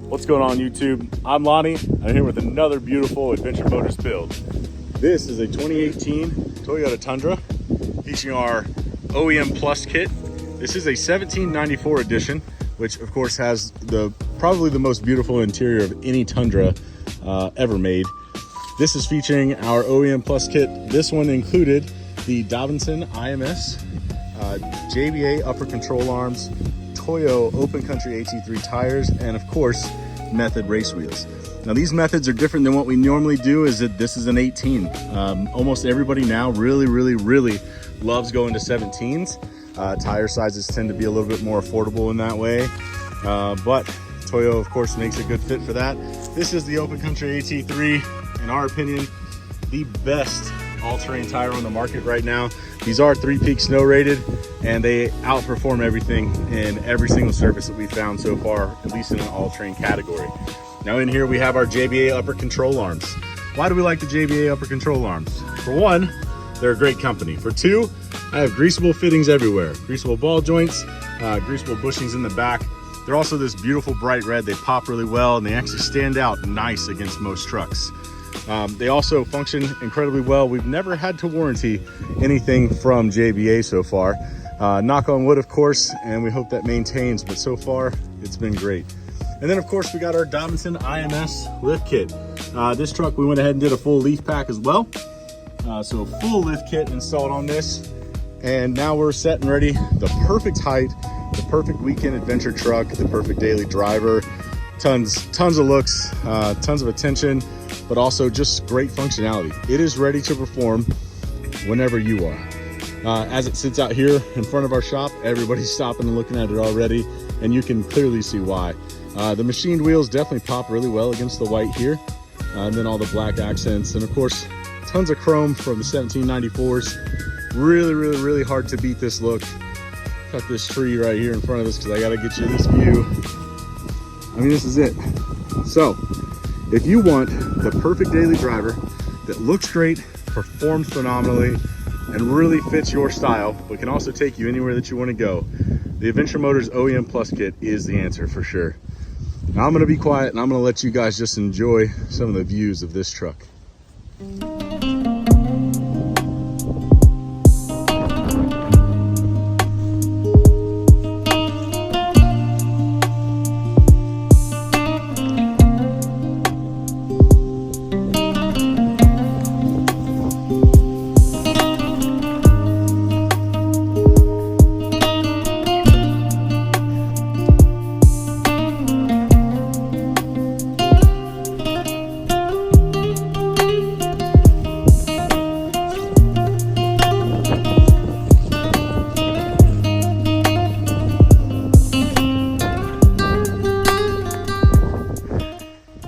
What's going on YouTube? I'm Lonnie. I'm here with another beautiful Adventure Motors build. This is a 2018 Toyota Tundra featuring our OEM Plus kit. This is a 1794 edition, which of course has probably the most beautiful interior of any Tundra ever made. This is featuring our OEM Plus kit. This one included the Davidson IMS, JBA upper control arms, Toyo open country AT3 tires, and of course Method race wheels. Now these methods are different than what we normally do. Is that this is an 18. Almost everybody now really loves going to 17s. Tire sizes tend to be a little bit more affordable in that way, but Toyo of course makes a good fit for that. This is the open country AT3, in our opinion the best all-terrain tire on the market right now. These are 3-peak snow rated, and they outperform everything in every single surface that we've found so far, at least in an all-terrain category. Now in here we have our JBA upper control arms. Why do we like the JBA upper control arms? For one, they're a great company. For two, I have greasable fittings everywhere. Greasable ball joints, greasable bushings in the back. They're also this beautiful bright red. They pop really well, and they actually stand out nice against most trucks. They also function incredibly well. We've never had to warranty anything from JBA so far. Knock on wood, of course, and we hope that maintains, but so far it's been great. And then of course we got our Davidson IMS lift kit. This truck we went ahead and did a full leaf pack as well. So full lift kit installed on this. And now we're set and ready. The perfect height, the perfect weekend adventure truck, the perfect daily driver. Tons of looks, tons of attention, but also just great functionality. It is ready to perform whenever you are. As it sits out here in front of our shop, everybody's stopping and looking at it already, and you can clearly see why. The machined wheels definitely pop really well against the white here, and then all the black accents, and of course, tons of chrome from the 1794s. Really hard to beat this look. Cut this tree right here in front of us because I gotta get you this view. I mean, this is it. So, if you want the perfect daily driver that looks great, performs phenomenally, and really fits your style, but can also take you anywhere that you want to go, the Adventure Motors OEM Plus kit is the answer for sure. Now I'm going to be quiet and I'm going to let you guys just enjoy some of the views of this truck.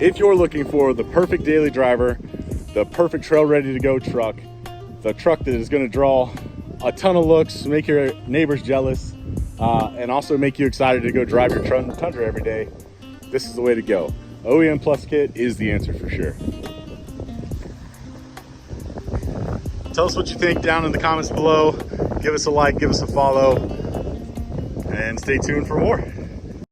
If you're looking for the perfect daily driver, the perfect trail ready to go truck, the truck that is going to draw a ton of looks, make your neighbors jealous, and also make you excited to go drive your Tundra every day, this is the way to go. OEM Plus kit is the answer for sure. Tell us what you think down in the comments below. Give us a like, give us a follow, and stay tuned for more.